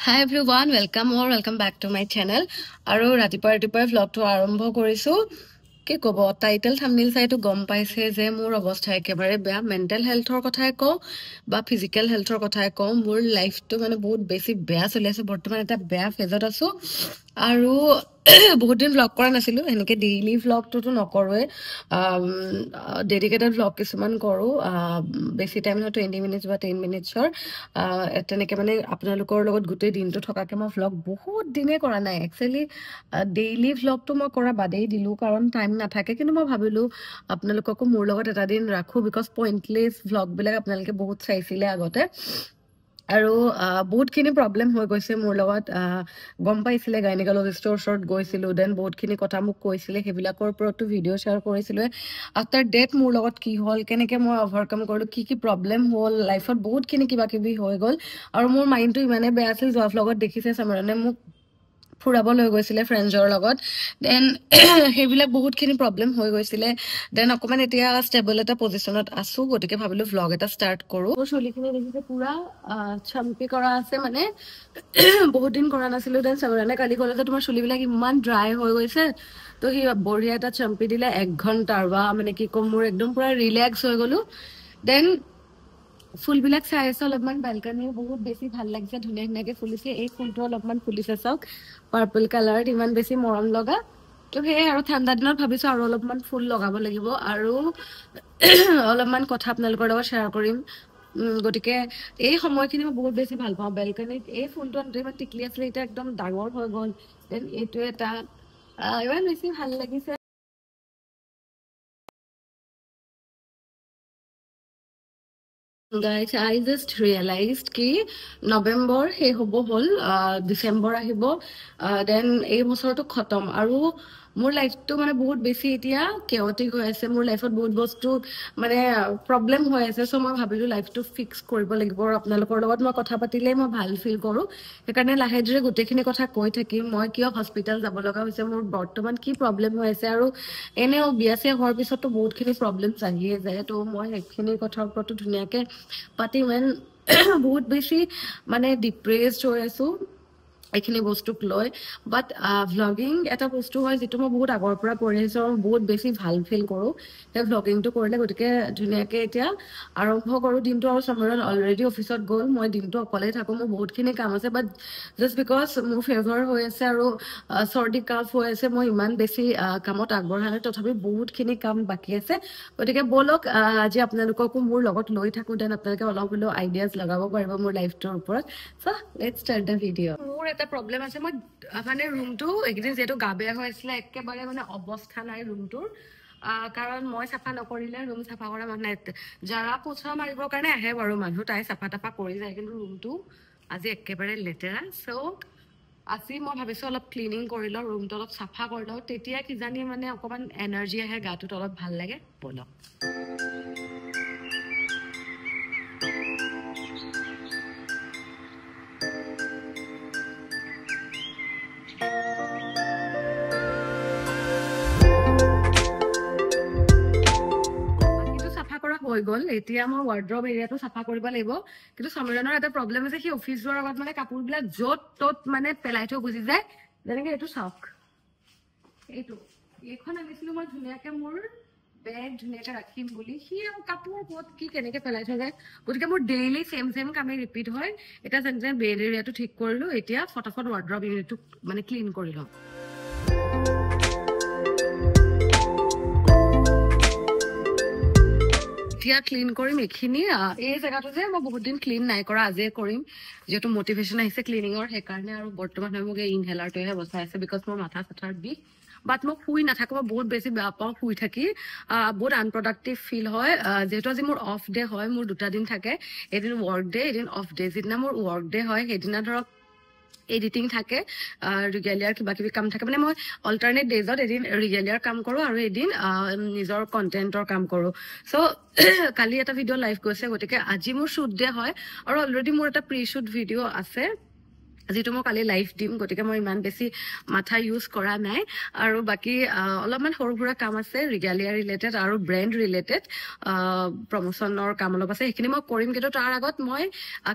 Hi everyone, welcome back to my channel. Aru ratipai vlog to arambho korisu. Ke kobo title thumbnail sai to gom paise je mur obostha ekebare bea mental health or kothai ko ba physical health or kothai ko mur life to mane bahut besi bea choli ase bortoman eta bea phase ot asu aru বহুত দিন vlog কৰা নাছিলো এনেকে daily vlog তো নকৰোৱে dedicated vlog কিছুমান কৰো বেছি time নহয় 20 মিনিটছ বা 10 মিনিটছৰ তেনেকে মানে আপোনালোকৰ লগত গোটেই দিনটো থকাকে মই vlog বহুত দিনে কৰা নাই একচুয়ালি ডেইলি vlog তো মই কৰা বাদেই দিলো কাৰণ টাইম নাথাকে কিন্তু মই ভাবিলো আপোনালোককো মোৰ লগত এটা দিন ৰাখো বিকজ পইণ্টলেছ vlog বিলাক আপোনালোকে বহুত চাইছিলে আগতে আৰু বহুতখিনি প্ৰব্লেম হৈ গৈছে মোৰ লগত গম পাইছিলে গাইনেকলজিষ্টৰ ওচৰত গৈছিলোঁ দেন বহুতখিনি কথা মোক কৈছিলে সেইবিলাকৰ ওপৰতো ভিডিঅ' শ্বেয়াৰ কৰিছিলোঁ আফটাৰ ডেট মোৰ লগত কি হ'ল কেনেকৈ মই অভাৰকাম কৰিলোঁ কি প্ৰব্লেম হ'ল লাইফত বহুতখিনি কিবা কিবি হৈ গ'ল আৰু মোৰ মাইণ্ডটো ইমানেই বেয়া আছিল যোৱা ভ্লগত দেখিছে চামৰণে মোক ফুৰাব লৈ গৈছিলে ফ্ৰেণ্ডছৰ লগত দেন সেইবিলাক বহুতখিনি প্ৰব্লেম হৈ গৈছিলে দেন অকণমান এতিয়া ষ্টেবল এটা পজিশ্যনত আছোঁ গতিকে ভাবিলোঁ ভ্লগ এটা ষ্টাৰ্ট কৰোঁ মোৰ চুলিখিনি দেখিছে পুৰা চাম্পি কৰা আছে মানে বহুত দিন কৰা নাছিলোঁ দেন চামৰণে কালি ক'লে যে তোমাৰ চুলিবিলাক ইমান ড্ৰাই হৈ গৈছে তো সি বঢ়িয়া এটা চাম্পি দিলে 1 ঘণ্টাৰ বা মানে কি ক'ম মোৰ একদম পুৰা ৰিলেক্স হৈ গ'লোঁ দেন ফুলবিলাক চাই আছে অলপমান বেলকনি বহুত বেছি ভাল লাগিছে ধুনীয়া ধুনীয়াকে ফুলিছে এই ফুলটো অলপমান ফুলিছে চাওক পাৰ্পল কালাৰ ইমান বেছি মৰম লগা তো সেয়ে আৰু ঠাণ্ডা দিনত ভাবিছো আৰু অলপমান ফুল লগাব লাগিব আৰু অলপমান কথা আপোনালোকৰ লগত শ্বেয়াৰ কৰিম গতিকে এই সময়খিনি মই বহুত বেছি ভাল পাওঁ বেলকনিত এই ফুলটো ইমান টিকলি আছিলে এতিয়া একদম ডাঙৰ হৈ গ'ল দেন এইটো এটা ইমান বেছি ভাল লাগিছে Guys, I just realized ki November he hobo hol December ahibo then ei bosor to khatam aru মোৰ লাইফটো মানে বহুত বেছি এতিয়া কেওটিক হৈ আছে মোৰ লাইফত বহুত বস্তু মানে প্ৰব্লেম হৈ আছে সো মই ভাবিলো লাইফটো ফিক্স কৰিব লাগিব আৰু আপোনালোকৰ লগত মই কথা পাতিলে মই ভাল ফিল কৰো সেইকাৰণে লাহে ধীৰে গোটেইখিনি কথা কৈ থাকিম মই কিয় হস্পিটেল যাব লগা হৈছে মোৰ বৰ্তমান কি প্ৰব্লেম হৈ আছে আৰু এনেও বিয়াছে হোৱাৰ পিছতো বহুতখিনি প্ৰব্লেম আহিয়ে যায় তো মই সেইখিনি কথাৰ ওপৰতো ধুনীয়াকে পাতিম বহুত বেছি মানে ডিপ্ৰেছড হৈ আছো এইখিনি বস্তুক লৈ বাট ভ্লগিং এটা বস্তু হয় যিটো মই বহুত আগৰ পৰা কৰি আহিছোঁ আৰু বহুত বেছি ভাল ফিল কৰোঁ সেই ভ্লগিংটো কৰিলে গতিকে ধুনীয়াকৈ এতিয়া আৰম্ভ কৰোঁ দিনটো আৰু চামৰণ অলৰেডি অফিচত গ'ল মই দিনটো অকলেই থাকোঁ মোৰ বহুতখিনি কাম আছে বাট জাষ্ট বিকজ মোৰ ফেভাৰ হৈ আছে আৰু চৰ্দি কাফ হৈ আছে মই ইমান বেছি কামত আগবঢ়া নাই তথাপি বহুতখিনি কাম বাকী আছে গতিকে ব'লক আজি আপোনালোককো মোৰ লগত লৈ থাকোঁ দেন আপোনালোকে অলপ হ'লেও আইডিয়াজ লগাব পাৰিব মোৰ লাইফটোৰ ওপৰত চ' লেটছ ষ্টাৰ্ট দ্য ভিডিঅ' মোৰ এটা প্ৰব্লেম আছে মই মানে ৰুমটো এইকেইদিন যিহেতু গা বেয়া হৈ আছিলে একেবাৰে মানে অৱস্থা নাই ৰুমটোৰ কাৰণ মই চাফা নকৰিলে ৰুম চাফা কৰা মানুহ জাৰা পোছা মাৰিবৰ কাৰণে আহে বাৰু মানুহ তাই চাফা তাফা কৰি যায় কিন্তু ৰুমটো আজি একেবাৰে লেতেৰা চ' আজি মই ভাবিছোঁ অলপ ক্লিনিং কৰি লওঁ ৰুমটো অলপ চাফা কৰি লওঁ তেতিয়া কিজানি মানে অকণমান এনাৰ্জি আহে গাটোত অলপ ভাল লাগে ব'লক হৈ গ'ল এতিয়া মই ৱাৰ্ড্ৰব এৰিয়াটো চাফা কৰিব লাগিব কিন্তু সমীৰণৰ এটা প্ৰব্লেম আছে সি অফিচ যোৱাৰ আগত মানে কাপোৰবিলাক য'ত ত'ত মানে পেলাই থৈ গুচি যায় যেনেকে এইটো চাওক এইখন আনিছিলো মই ধুনীয়াকে মোৰ বেগ ধুনীয়াকে ৰাখিম বুলি সি আৰু কাপোৰ ক'ত কি কেনেকে পেলাই থৈ যায় গতিকে মোৰ ডেইলি চেম কামেই ৰিপিট হয় এতিয়া যেনে বেড এৰিয়াটো ঠিক কৰিলো এতিয়া ফটাফট ৱাৰ্ড্ৰব এৰিয়াটো মানে ক্লিন কৰি লওঁ এতিয়া ক্লিন কৰিম এইখিনি এই জেগাটো যে মই বহুত দিন ক্লিন নাই কৰা আজিয়ে কৰিম যেহেতু মটিভেশ্যন আহিছে ক্লিনিঙৰ সেইকাৰণে আৰু বৰ্তমান মোক এই ইনহেলাৰটোহে বচাই আছে বিকজ মোৰ মাথা চাথাৰ বিষ বাট মই শুই নাথাকো মই বহুত বেছি বেয়া পাওঁ শুই থাকি বহুত আনপ্ৰডাক্টিভ ফিল হয় যেহেতু আজি মোৰ অফ ডে হয় মোৰ 2টা দিন থাকে এদিন ৱৰ্ক ডে এদিন অফ ডে যিদিনা মোৰ ৱৰ্ক ডে হয় সেইদিনা ধৰক এডিটিং থাকে ৰিগেলিয়াৰ কিবা কিবি কাম থাকে মানে মই অল্টাৰনেট ডেজত এদিন ৰিগেলিয়াৰ কাম কৰোঁ আৰু এদিন নিজৰ কণ্টেণ্টৰ কাম কৰোঁ চ' কালি এটা ভিডিঅ' লাইভ গৈছে গতিকে আজি মোৰ শ্বুট ডে হয় আৰু অলৰেডি মোৰ এটা প্ৰি শ্বুট ভিডিঅ' আছে যেটো মই কালি লাইভ দিম গতিকে মই ইমান বেছি মাথা ইউজ কৰা নাই আৰু বাকি অলপমান সৰুসুৰা কাম আছে ৰিগালিয়া ৰিলেটেড আৰু ব্ৰেণ্ড ৰিলেটেড প্ৰমোচনৰ কাম অলপ আছে সেইখিনি মই কৰিম কিন্তু তাৰ আগত মই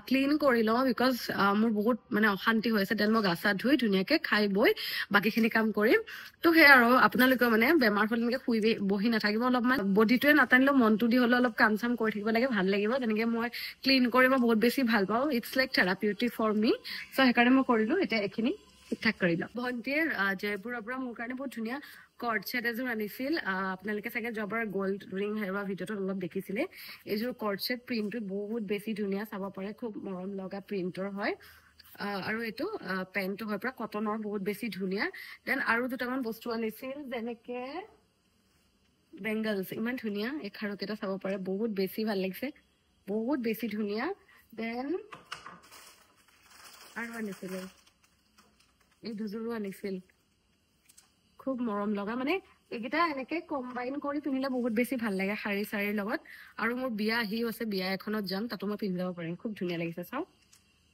ক্লিন কৰি লওঁ বিকজ মোৰ বহুত মানে অশান্তি হৈ আছে দেন মই গা চা ধুই ধুনীয়াকৈ খাই বৈ বাকীখিনি কাম কৰিম তো সেই আৰু আপোনালোকে মানে বেমাৰ হ'লে এনেকৈ শুই বহি নাথাকিব অলপমান বডিটোৱে নাটানিলেও মনটো দি হ'লেও অলপ কাম চাম কৰি থাকিব লাগে ভাল লাগিব তেনেকৈ মই ক্লিন কৰি মই বহুত বেছি ভাল পাওঁ it's like therapeutic for me so' সেইকাৰণে মই কৰিলোঁ এতিয়া এইখিনি ঠিক ঠাক কৰি লওঁ ভণ্টিয়ে জয়পুৰৰ পৰা মোৰ কাৰণে বহুত ধুনীয়া কৰ্ড ছেট এযোৰ আনিছিল আপোনালোকে চাগে যোৱাবাৰ গল্ড ৰিং হেৰুৱা ভিডিঅ'টোত অলপ দেখিছিলে এইযোৰ কৰ্ড ছেট প্ৰিণ্টটো বহুত বেছি ধুনীয়া চাব পাৰে খুব মৰম লগা প্ৰিণ্টৰ হয় আৰু এইটো পেণ্টটো হয় পৰা কটনৰ বহুত বেছি ধুনীয়া দেন আৰু দুটামান বস্তু আনিছিল যেনেকে বেংগলছ ইমান ধুনীয়া এই খাৰুকেইটা চাব পাৰে বহুত বেছি ভাল লাগিছে বহুত বেছি ধুনীয়া দেন আৰু আনিছিলে এই দুযোৰো আনিছিল খুব মৰম লগা মানে এইকেইটা এনেকে কম্বাইন কৰি পিন্ধিলে বহুত বেছি ভাল লাগে শাৰী চাৰীৰ লগত আৰু মোৰ বিয়া আহিও আছে বিয়া এখনত যাম তাতো মই পিন্ধি যাব পাৰিম খুব ধুনীয়া লাগিছে চাওক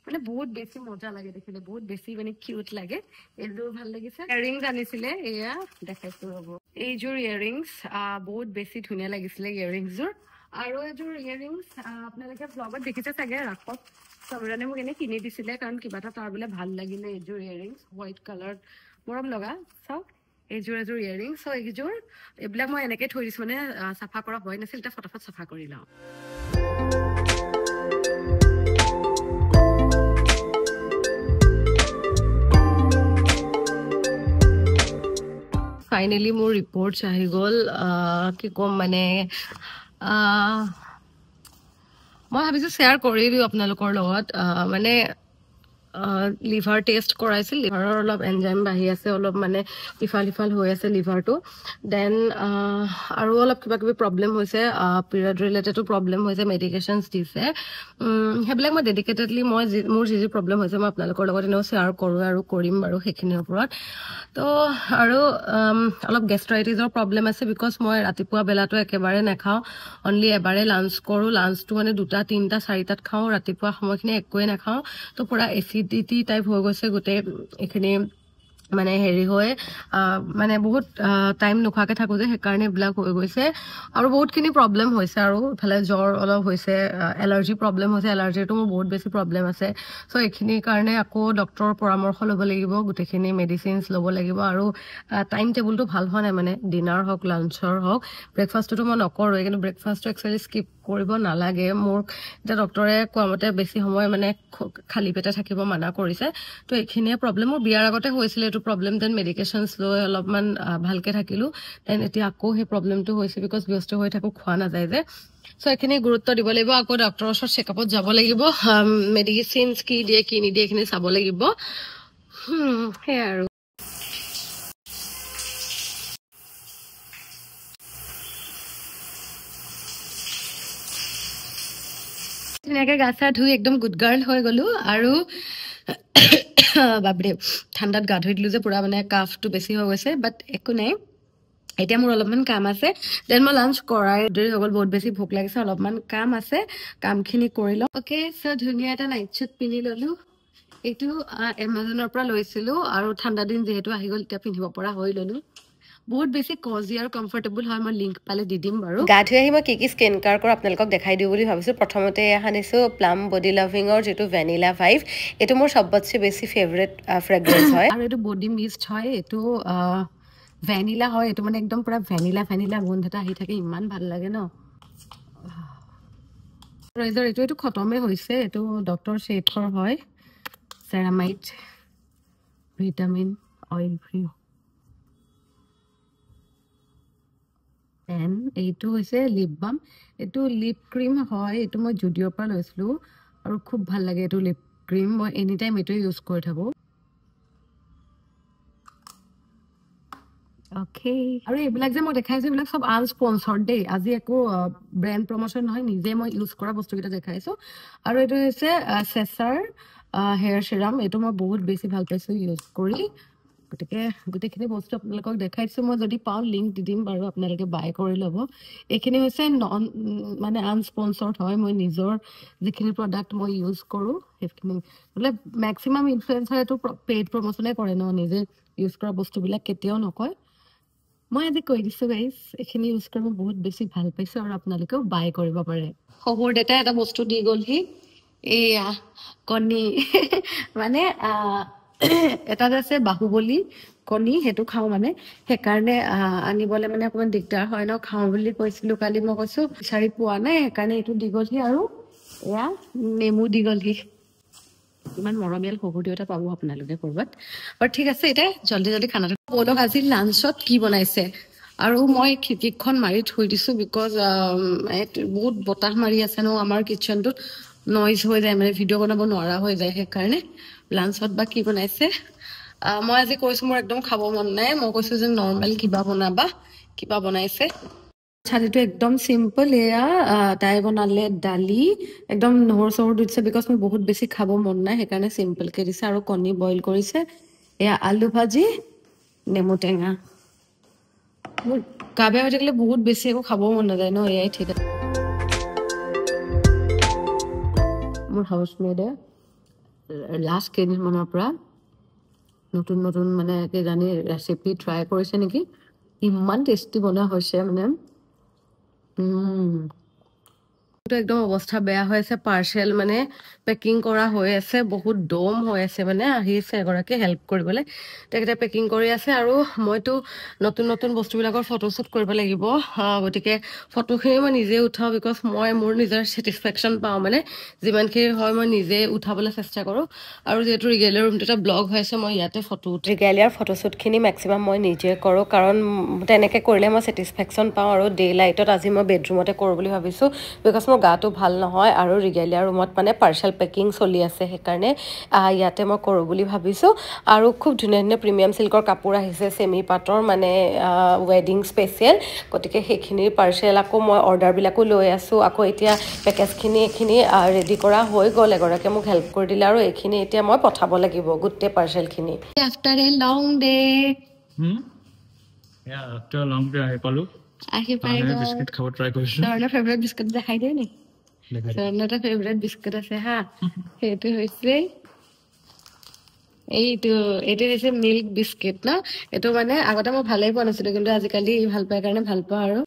মানে বহুত বেছি মজা লাগে দেখিলে বহুত বেছি মানে কিউট লাগে এইযোৰ ভাল লাগিছে ইয়াৰিংছ আনিছিলে এয়া দেখাইছো ৰ'ব এইযোৰ ইয়াৰিংছ বহুত বেছি ধুনীয়া লাগিছিলে ইয়াৰিংছযোৰ আৰু এযোৰ ইয়াৰিংছ আপোনালোকে ব্লগত দেখিছে চাগে ৰাখত চবৰানে মোক এনে কিনি দিছিলে কাৰণ কিবা এটা তাৰ বোলে ভাল লাগিলে এইযোৰ ইয়াৰিংছ হোৱাইট কালাৰ মৰম লগা চাওক এইযোৰ এযোৰ ইয়াৰিংছ চ' এইযোৰ এইবিলাক মই এনেকৈ থৈ দিছোঁ মানে চাফা কৰা হোৱাই নাছিল এতিয়া ফটাফট চাফা কৰি লওঁ ফাইনেলি মোৰ ৰিপৰ্টছ আহি গ'ল কি ক'ম মানে মই ভাবিছোঁ শ্বেয়াৰ কৰি দিওঁ আপোনালোকৰ লগত মানে লিভাৰ টেষ্ট কৰাইছিল লিভাৰৰ অলপ এনজাইম বাঢ়ি আছে অলপ মানে ইফাল সিফাল হৈ আছে লিভাৰটো দেন আৰু অলপ কিবা কিবি প্ৰব্লেম হৈছে পিৰিয়ড ৰিলেটেডো প্ৰব্লেম হৈছে মেডিকেশ্যনছ দিছে সেইবিলাক মই ডেডিকেটেডলি মই মোৰ যি প্ৰব্লেম হৈছে মই আপোনালোকৰ লগত এনেও শ্বেয়াৰ কৰোঁ আৰু কৰিম বাৰু সেইখিনিৰ ওপৰত তো আৰু অলপ গেষ্ট্ৰাইটিছৰ প্ৰব্লেম আছে বিকজ মই ৰাতিপুৱা বেলাটো একেবাৰে নাখাওঁ অনলি এবাৰে লাঞ্চ কৰোঁ লাঞ্চটো মানে 2টা 3টা 4টাত খাওঁ ৰাতিপুৱা সময়খিনি একোৱে নাখাওঁ তো পূৰা এচিডিটি টাইপ হৈ গৈছে গোটেই এইখিনি মানে হেৰি হৈ মানে বহুত টাইম নোখোৱাকৈ থাকোঁ যে সেইকাৰণে এইবিলাক হৈ গৈছে আৰু বহুতখিনি প্ৰব্লেম হৈছে আৰু ইফালে জ্বৰ অলপ হৈছে এলাৰ্জি প্ৰব্লেম হৈছে এলাৰ্জিটো মোৰ বহুত বেছি প্ৰব্লেম আছে চ' এইখিনিৰ কাৰণে আকৌ ডক্তৰৰ পৰামৰ্শ ল'ব লাগিব গোটেইখিনি মেডিচিনছ ল'ব লাগিব আৰু টাইম টেবুলটো ভাল হোৱা নাই মানে ডিনাৰ হওক লাঞ্চৰ হওক ব্ৰেকফাষ্টটোতো মই নকৰোঁৱেই কিন্তু ব্ৰেকফাষ্টটো একচুৱেলি স্কিপ কৰিব নালাগে মোক এতিয়া ডক্তৰে কোৱা মতে বেছি সময় মানে খালী পেটে থাকিব মানা কৰিছে তো এইখিনিয়ে প্ৰব্লেম মোৰ বিয়াৰ আগতে হৈছিলে এইটো প্ৰব্লেম দেন মেডিকেশ্যনছ লৈ অলপমান ভালকৈ থাকিলোঁ দেন এতিয়া আকৌ সেই প্ৰব্লেমটো হৈছে বিকজ ব্যস্ত হৈ থাকোঁ খোৱা নাযায় যে চ' এইখিনি গুৰুত্ব দিব লাগিব আকৌ ডক্তৰৰ ওচৰত চেকআপত যাব লাগিব মেডিচিনছ কি দিয়ে কি নিদিয়ে এইখিনি চাব লাগিব সেয়াই আৰু ধুনীয়াকৈ গা চা ধুই একদম গুড গাৰ্ল হৈ গ'লোঁ আৰু বাপৰে ঠাণ্ডাত গা ধুই দিলোঁ যে পূৰা মানে কাফটো বেছি হৈ গৈছে বাট একো নাই এতিয়া মোৰ অলপমান কাম আছে দেন মই লাঞ্চ কৰাই দেৰি হৈ গ'ল বহুত বেছি ভোক লাগিছে অলপমান কাম আছে কামখিনি কৰি লওঁ অ'কে চ' ধুনীয়া এটা নাইট শ্বুট পিন্ধি ল'লোঁ এইটো এমাজনৰ পৰা লৈছিলোঁ আৰু ঠাণ্ডা দিন যিহেতু আহি গ'ল এতিয়া পিন্ধিব পৰা হৈ ল'লোঁ বহুত বেছি কজি আৰু কমফৰ্টেবল হয় মই লিংক পালে দি দিম বাৰু গা ধুই আহি মই কি স্কিন কেয়াৰ কৰোঁ আপোনালোকক দেখাই দিওঁ বুলি ভাবিছোঁ প্ৰথমতে আনিছোঁ প্লাম বডি লাভিঙৰ যিটো ভেনিলা ভাইভ এইটো মোৰ চবতছে বেছি ফেভৰেট ফ্ৰেগ্ৰেন্স হয় আৰু এইটো বডি মিষ্ট হয় এইটো ভেনিলা হয় এইটো মানে একদম পুৰা ভেনিলা ভেনিলা গোন্ধ এটা আহি থাকে ইমান ভাল লাগে ন এইটো খতমে হৈছে এইটো ডক্টৰ শ্বেথৰ হয় ceramide vitamin oil free N এইটো হৈছে লিপ বাম এইটো লিপ ক্ৰীম হয় এইটো মই জুডিঅ'ৰ পৰা লৈছিলোঁ আৰু খুব ভাল লাগে এইটো লিপ ক্ৰীম মই এনি টাইম এইটোৱে ইউজ কৰি থাকোঁ অ'কে আৰু এইবিলাক যে মই দেখাইছোঁ এইবিলাক চব আনস্পনচাৰ্ড দেই আজি একো ব্ৰেণ্ড প্ৰমোশ্যন নহয় নিজে মই ইউজ কৰা বস্তুকেইটা দেখাইছোঁ আৰু এইটো হৈছে চেচাৰ হেয়াৰ চিৰাম এইটো মই বহুত বেছি ভাল পাইছোঁ ইউজ কৰি গতিকে গোটেইখিনি বস্তু আপোনালোকক দেখাইছোঁ মই যদি পাওঁ লিংক দি দিম বাৰু আপোনালোকে বাই কৰি ল'ব এইখিনি হৈছে মানে আনস্পনচৰ্ড হয় মই নিজৰ যিখিনি প্ৰডাক্ট মই ইউজ কৰোঁ সেইখিনি বোলে মেক্সিমাম ইনফ্লুৱেঞ্চাৰেতো পেইড প্ৰমোশ্যনে কৰে ন নিজে ইউজ কৰা বস্তুবিলাক কেতিয়াও নকয় মই আজি কৈ দিছোঁ গাইজ এইখিনি ইউজ কৰি মই বহুত বেছি ভাল পাইছোঁ আৰু আপোনালোকেও বাই কৰিব পাৰে শহুৰ দেউতাই এটা বস্তু দি গ'লহি এয়া কণী মানে এটা আছে বাহুবলী কণী সেইটো খাওঁ মানে সেইকাৰণে আনিবলৈ মানে অকণমান দিগদাৰ হয় ন খাওঁ বুলি কৈছিলোঁ কালি মই কৈছোঁ বিচাৰি পোৱা নাই সেইকাৰণে এইটো দি গ'লহি আৰু এয়া নেমু দি গ'লহি ইমান মৰমীয়াল শহুৰ দেউতা পাব আপোনালোকে ক'ৰবাত আৰু ঠিক আছে এতিয়া জল্দি খানাটো বৌলক আজি লাঞ্চত কি বনাইছে আৰু মই খিৰিকীখন মাৰি থৈ দিছোঁ বিকজ বহুত বতাহ মাৰি আছে ন আমাৰ কিটচেনটোত নইজ হৈ যায় মানে ভিডিঅ' বনাব নোৱাৰা হৈ যায় সেইকাৰণে লাঞ্চত বা কি বনাইছে মই আজি কৈছোঁ মোৰ একদম খাব মন নাই মই কৈছোঁ যে নৰ্মেল কিবা বনাবা কিবা বনাইছে ছাতিটো একদম চিম্পল এয়া তাই বনালে দালি একদম নহৰু চহৰু দি দিছে বিকজ মোৰ বহুত বেছি খাব মন নাই সেইকাৰণে চিম্পলকৈ দিছে আৰু কণী বইল কৰিছে এয়া আলু ভাজি নেমু টেঙা মোৰ গা বেয়া হৈ থাকিলে বহুত বেছি একো খাবও মন নাযায় ন এয়াই ঠিক আছে মোৰ হাউচমেডে লাষ্ট কেইদিনমানৰ পৰা নতুন মানে কিজানি ৰেচিপি ট্ৰাই কৰিছে নেকি ইমান টেষ্টি বনোৱা হৈছে মানে একদম অৱস্থা বেয়া হৈ আছে পাৰ্চেল মানে পেকিং কৰা হৈ আছে বহুত দম হৈ আছে মানে আহিছে এগৰাকী হেল্প কৰিবলৈ তেখেতে পেকিং কৰি আছে আৰু মইতো নতুন বস্তুবিলাকৰ ফটোশ্বুট কৰিব লাগিব গতিকে ফটোখিনি মই নিজে উঠাওঁ বিকজ মই মোৰ নিজৰ ছেটিছফেকশ্যন পাওঁ মানে যিমানখিনি হয় মই নিজে উঠাবলৈ চেষ্টা কৰোঁ আৰু যিহেতু ৰিগেলিয়াৰ ৰুমটো এটা ব্লগ হৈ আছে মই ইয়াতে ৰিগেলিয়াৰ ফটোশ্বুটখিনি মেক্সিমাম মই নিজে কৰোঁ কাৰণ তেনেকৈ কৰিলে মই ছেটিছফেকশ্যন পাওঁ আৰু ডে লাইটত আজি মই বেডৰুমতে কৰোঁ বুলি ভাবিছোঁ বিকজ মোৰ গাটো ভাল নহয় আৰু ৰিগেলিয়াৰ ৰুমত মানে পাৰ্চেল পেকিং চলি আছে সেইকাৰণে ইয়াতে মই কৰোঁ বুলি ভাবিছোঁ আৰু খুব ধুনীয়া প্ৰিমিয়াম চিল্কৰ কাপোৰ আহিছে চেমি পাটৰ মানে ৱেডিং স্পেচিয়েল গতিকে সেইখিনিৰ পাৰ্চেল আকৌ মই অৰ্ডাৰবিলাকো লৈ আছোঁ আকৌ এতিয়া পেকেজখিনি এইখিনি ৰেডি কৰা হৈ গ'ল এগৰাকীয়ে মোক হেল্প কৰি দিলে আৰু এইখিনি এতিয়া মই পঠাব লাগিব গোটেই পাৰ্চেলখিনি after a long day after a long day আহি পালো আহি পাই বিস্কুট খাব ট্ৰাই কৰিছো তাৰ ফেভৰেট বিস্কুট দেখাই দিয়ে নি তাৰ ফেভৰেট বিস্কুট আছে হা সেইটো হৈছে এইটো হৈছে মিল্ক বিস্কিট ন এইটো মানে আগতে মই ভালেই পোৱা নাছিলো কিন্তু আজিকালি ভাল পাই কাৰণে ভাল পাওঁ আৰু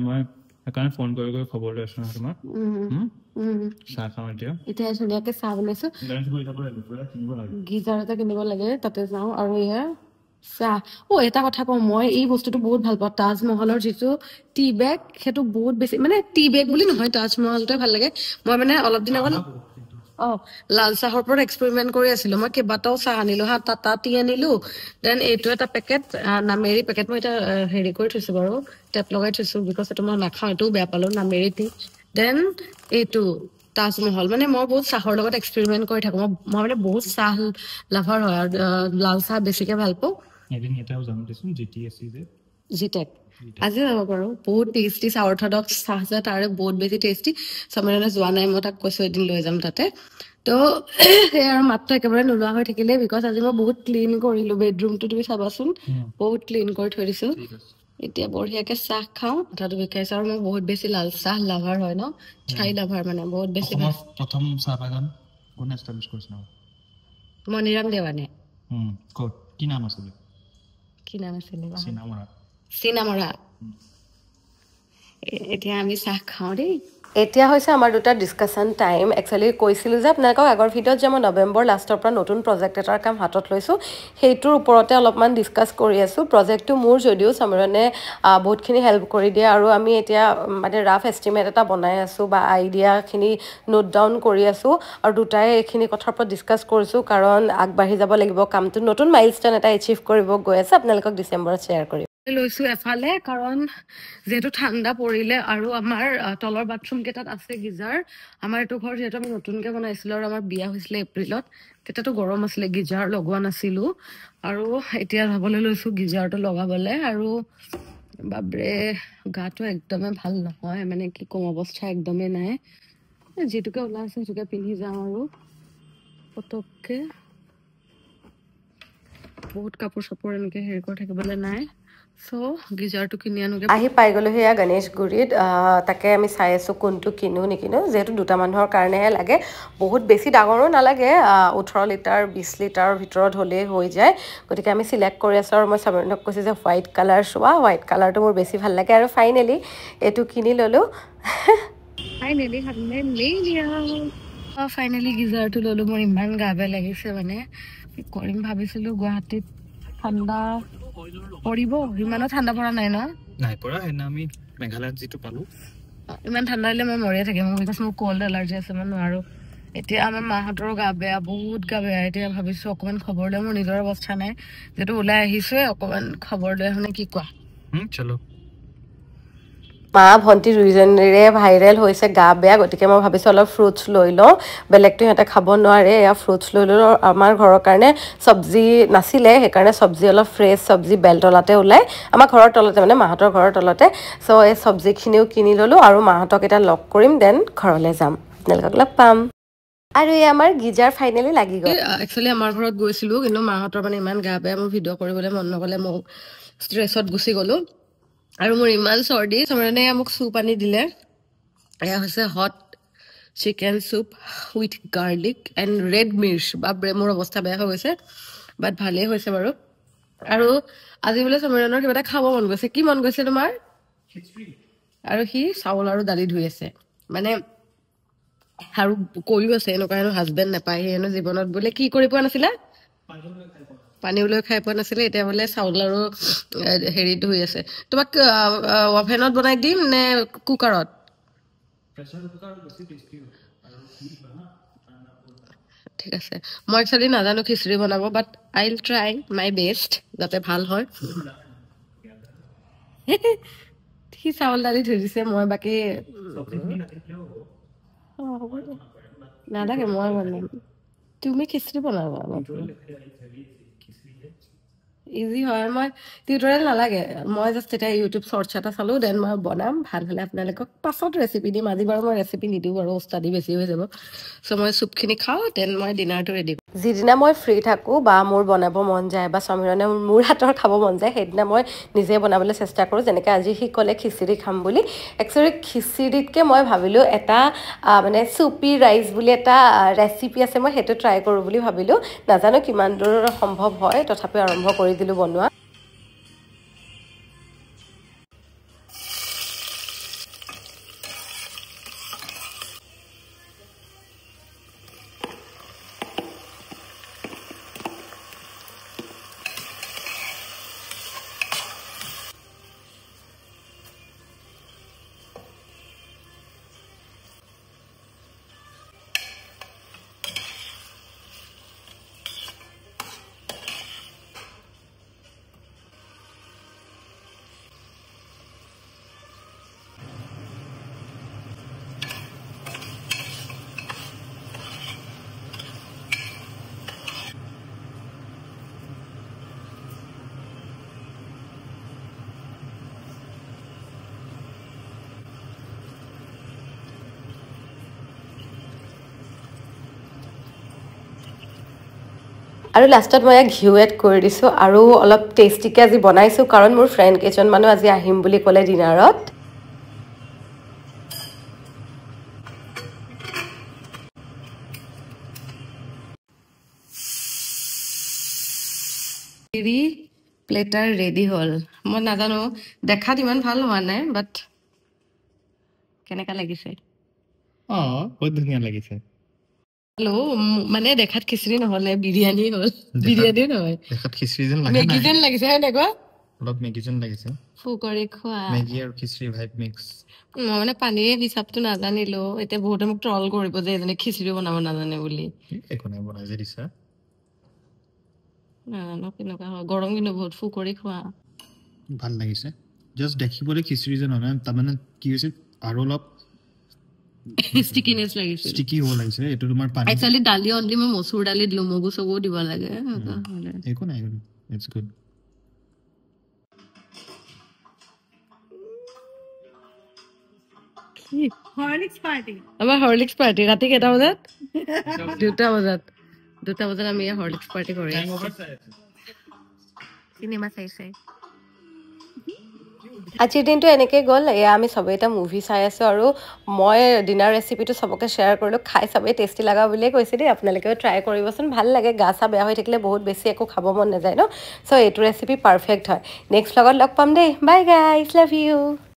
মই সেইকাৰণে ফোন কৰি খবৰ লৈ আছো তোমাক চাহ খাওঁ এতিয়া ধুনীয়াকে চাহ বনাইছো গিজাৰ এটা কিনিব লাগে তাতে যাওঁ আৰু এয়া চাহ এটা কথা কওঁ মই এই বস্তুটো বহুত ভাল পাওঁ তাজমহলৰ যিটো টি বেগ সেইটো বহুত বেছি মানে টি বেগ বুলি নহয় তাজমহলটোৱে ভাল লাগে মই মানে অলপ দিন আগত লাল চাহৰ ওপৰত এক্সপেৰিমেণ্ট কৰি আছিলো মই কেইবাটাও চাহ আনিলো হা টাটা টি আনিলো দেন এইটো এটা পেকেট নামেৰি পেকেট মই এতিয়া হেৰি কৰি থৈছো বাৰু টেপ লগাই থৈছো বিকজ এইটো মই নাখাওঁ এইটোও বেয়া পালো নামেৰি টি দেন এইটো তাজমহল মানে মই বহুত চাহৰ লগত এক্সপেৰিমেণ্ট কৰি থাকো মই মানে বহুত চাহ লাভাৰ হয় আৰু লাল চাহ বেছিকে ভাল পাওঁ জিটেক আজি যাব পাৰো বহুত টেষ্টি অৰ্থডক্স চাহ আছে তাৰে বহুত বেছি টেষ্টি চমৰণে যোৱা নাই মই তাক কৈছো এদিন লৈ যাম তাতে তো সেই আৰু মাত্ৰ একেবাৰে নোলোৱা হৈ থাকিলে বিকজ আজি মই বহুত ক্লিন কৰিলো বেডৰুমটো তুমি চাবাচোন বহুত ক্লিন কৰি থৈ দিছো এতিয়া বঢ়িয়াকে চাহ খাওঁ কথাটো বিষাইছে আৰু মই বহুত বেছি লাল চাহ লাভাৰ হয় ন চাই লাভাৰ মানে বহুত বেছি প্ৰথম চাহ বাগান কোনে এষ্টাব্লিছ কৰিছিল মণিৰাম দেৱানে কি নাম আছিলে চিনামৰা এতিয়া আমি চাহ খাওঁ দেই এতিয়া হৈছে আমাৰ দুটা ডিছকাশ্যন টাইম একচুৱেলি কৈছিলোঁ যে আপোনালোকক আগৰ ভিডিঅ'ত যে মই নৱেম্বৰ লাষ্টৰ পৰা নতুন প্ৰজেক্ট এটাৰ কাম হাতত লৈছোঁ সেইটোৰ ওপৰতে অলপমান ডিছকাছ কৰি আছোঁ প্ৰজেক্টটো মোৰ যদিও সমৰণে বহুতখিনি হেল্প কৰি দিয়ে আৰু আমি এতিয়া মানে ৰাফ এষ্টিমেট এটা বনাই আছোঁ বা আইডিয়াখিনি নোট ডাউন কৰি আছোঁ আৰু দুটাই এইখিনি কথাৰ ওপৰত ডিছকাছ কৰিছোঁ কাৰণ আগবাঢ়ি যাব লাগিব কামটো নতুন মাইলষ্টোন এটা এচিভ কৰিব গৈ আছে আপোনালোকক ডিচেম্বৰত শ্বেয়াৰ কৰিম লৈছো এফালে কাৰণ যিহেতু ঠাণ্ডা পৰিলে আৰু আমাৰ তলৰ বাথৰুম কেইটাত আছে গিজাৰ আমাৰ এইটো ঘৰ যিহেতু আমি নতুনকে বনাইছিলো আৰু আমাৰ বিয়া হৈছিলে এপ্ৰিলত তেতিয়াতো গৰম আছিলে গিজাৰ লগোৱা নাছিলো আৰু এতিয়া যাবলৈ লৈছো গিজাৰটো লগাবলে আৰু বাবৰে গাটো একদমেই ভাল নহয় মানে কি কম অৱস্থা একদমেই নাই যিটোকে ওলাইছে সেইটোকে পিন্ধি যাওঁ আৰু পটককে বহুত কাপোৰ চাপোৰ এনেকৈ হেৰি কৰি থাকিবলৈ নাই সো গিজাৰটো কিনি আনোগে আহি পাই গ'লো সেয়া গণেশগুৰিত তাকে আমি চাই আছোঁ কোনটো কিনো নিকিনো যিহেতু দুটা মানুহৰ কাৰণেহে লাগে বহুত বেছি ডাঙৰো নালাগে 18 লিটাৰ 20 লিটাৰৰ ভিতৰত হ'লেই হৈ যায় গতিকে আমি চিলেক্ট কৰি আছোঁ আৰু মই চামৰণক কৈছোঁ যে হোৱাইট কালাৰ চোৱা হোৱাইট কালাৰটো মোৰ বেছি ভাল লাগে আৰু ফাইনেলি এইটো কিনি ল'লোঁ ফাইনেলি গিজাৰটো ল'লোঁ মোৰ ইমান গা বেয়া লাগিছে মানে কৰিম ভাবিছিলোঁ গুৱাহাটীত ঠাণ্ডা পৰিব ইমানো ঠাণ্ডা পৰা নাই ন নাই পৰা এনা আমি মেঘালয়ত যিটো পালো ইমান ঠাণ্ডা দিলে মই মৰিয়ে থাকিম বিকজ মোৰ কল্ড এলাৰ্জি আছে মই নোৱাৰো এতিয়া আমাৰ মাহঁতৰো গা বেয়া বহুত গা বেয়া এতিয়া ভাবিছোঁ অকণমান খবৰ লৈ মোৰ নিজৰ অৱস্থা নাই যিহেতু ওলাই আহিছোৱে অকণমান খবৰ লৈ আহোঁ নে কি কোৱা চলো মা ভণ্টি দুইজনীৰে ভাইৰেল হৈছে গা বেয়া গতিকে মই ভাবিছোঁ অলপ ফ্ৰুটছ লৈ লওঁ বেলেগটো সিহঁতে খাব নোৱাৰে এয়া ফ্ৰুটছ লৈ ল'লোঁ আমাৰ ঘৰৰ কাৰণে চব্জি নাছিলে সেইকাৰণে চব্জি অলপ ফ্ৰেছ চব্জি বেলতলাতে ওলাই আমাৰ ঘৰৰ তলতে মানে মাহঁতৰ ঘৰৰ তলতে চ' এই চব্জিখিনিও কিনি ল'লোঁ আৰু মাহঁতক এতিয়া লগ কৰিম দেন ঘৰলৈ যাম আপোনালোকক লগ পাম আৰু এই আমাৰ গিজাৰ ফাইনেলি লাগি গ'ল একচুৱেলি আমাৰ ঘৰত গৈছিলোঁ কিন্তু মাহঁতৰ মানে ইমান গা বেয়া মোৰ ভিডিঅ' কৰিবলৈ মন নগ'লে মোক ষ্ট্ৰেছত গুচি গ'লোঁ আৰু মোৰ ইমান চৰ্দি চমৰণে মোক চুপ আনি দিলে এয়া হৈছে hot chicken soup with garlic and red Mirch বাপৰে মোৰ অৱস্থা বেয়া হৈ গৈছে বাট ভালেই হৈছে বাৰু আৰু আজি বোলে চমৰণৰ কিবা এটা খাব মন গৈছে কি মন গৈছে তোমাৰ আৰু সি চাউল আৰু দালি ধুই আছে মানে আৰু কৈও আছে এনেকুৱা হেনো হাজবেণ্ড নাপায় হেনো জীৱনত বোলে কি কৰি পোৱা নাছিলে পানী ওলাই খাই পোৱা নাছিলে এতিয়া বোলে চাউল আৰু হেৰি ধুই আছে তোমাক অভেনত বনাই দিম নে কুকাৰত ঠিক আছে মই একচুৱেলি নাজানো খিচিৰি বনাব বাট আই উইল ট্ৰাই মাই বেষ্ট যাতে ভাল হয় সি চাউল দালি ধুই দিছে মই বাকী নালাগে মই বনাম তুমি খিচিৰি বনাবা ইজি হয় মই টিউটৰিয়েল নালাগে মই জাষ্ট এতিয়া ইউটিউব শ্বৰ্টছ এটা চালোঁ দেন মই বনাম ভাল হ'লে আপোনালোকক পাছত ৰেচিপি দিম আজি বাৰু মই ৰেচিপি নিদিওঁ বাৰু উস্তাদি বেছি হৈ যাব চ' মই চুপখিনি খাওঁ দেন মই ডিনাৰটো ৰেডি যিদিনা মই ফ্ৰী থাকোঁ বা মোৰ বনাব মন যায় বা সমীৰণে মোৰ হাতৰ খাব মন যায় সেইদিনা মই নিজে বনাবলৈ চেষ্টা কৰোঁ যেনেকৈ আজি সি ক'লে খিচিৰি খাম বুলি একচুৱেলি খিচিৰিতকৈ মই ভাবিলোঁ এটা মানে চুপি ৰাইচ বুলি এটা ৰেচিপি আছে মই সেইটো ট্ৰাই কৰোঁ বুলি ভাবিলোঁ নাজানো কিমান দূৰ সম্ভৱ হয় তথাপি আৰম্ভ কৰি দিলোঁ বনোৱা আৰু লাষ্টত মই ঘিউ এড কৰি দিছোঁ আৰু অলপ টেষ্টিকৈ আজি বনাইছোঁ কাৰণ মোৰ ফ্ৰেণ্ড কেইজনমানো আজি আহিম বুলি ক'লে ডিনাৰত খিচিৰি প্লেটাৰ ৰেডি হ'ল মই নাজানো দেখাত ইমান ভাল হোৱা নাই বাট কেনেকুৱা লাগিছে বহুত ধুনীয়া লাগিছে হেল্ল' মানে দেখাত খিচিৰি নহ'লে বিৰিয়ানী হ'ল বিৰিয়ানী নহয় দেখাত খিচিৰি যেন মেগী যেন লাগিছে হয় এনেকুৱা অলপ মেগী যেন লাগিছে ফুকৰি খোৱা মেগী আৰু খিচিৰি ভাইব মিক্স মই মানে পানীৰ হিচাপটো নাজানিলো এতিয়া বহুতে মোক ট্ৰল কৰিব যে এজনী খিচিৰি বনাব নাজানে বুলি একো নাই বনাই যে দিছা নাজানো কেনেকুৱা হয় গৰম কিন্তু বহুত ফুকৰি খোৱা ভাল লাগিছে জাষ্ট দেখিবলৈ খিচিৰি যেন হয় তাৰমানে কি হৈছে আৰু অলপ ষ্টিকিনেছ লাগিছে ষ্টিকি হ'ব লাগিছে এইটো তোমাৰ পানী একচুৱেলি দালি অনলি মই মচুৰ দালি দিলোঁ মগু চগু দিব লাগে একো নাই ইটছ গুড আমাৰ হৰলিক্স পাৰ্টি ৰাতি কেইটা বজাত 2টা বজাত আমি হৰলিক্স পাৰ্টি কৰি চিনেমা চাই আজিৰ দিনটো এনেকৈ গ'ল এয়া আমি চবেই এটা মুভি চাই আছোঁ আৰু মই ডিনাৰ ৰেচিপিটো চবকে শ্বেয়াৰ কৰিলোঁ খাই চবেই টেষ্টি লগা বুলিয়ে কৈছে দেই আপোনালোকেও ট্ৰাই কৰিবচোন ভাল লাগে গা চা বেয়া হৈ থাকিলে বহুত বেছি একো খাব মন নাযায় ন চ' এইটো ৰেচিপি পাৰফেক্ট হয় নেক্সট লগত লগ পাম দেই বাই গাইজ লাভ ইউ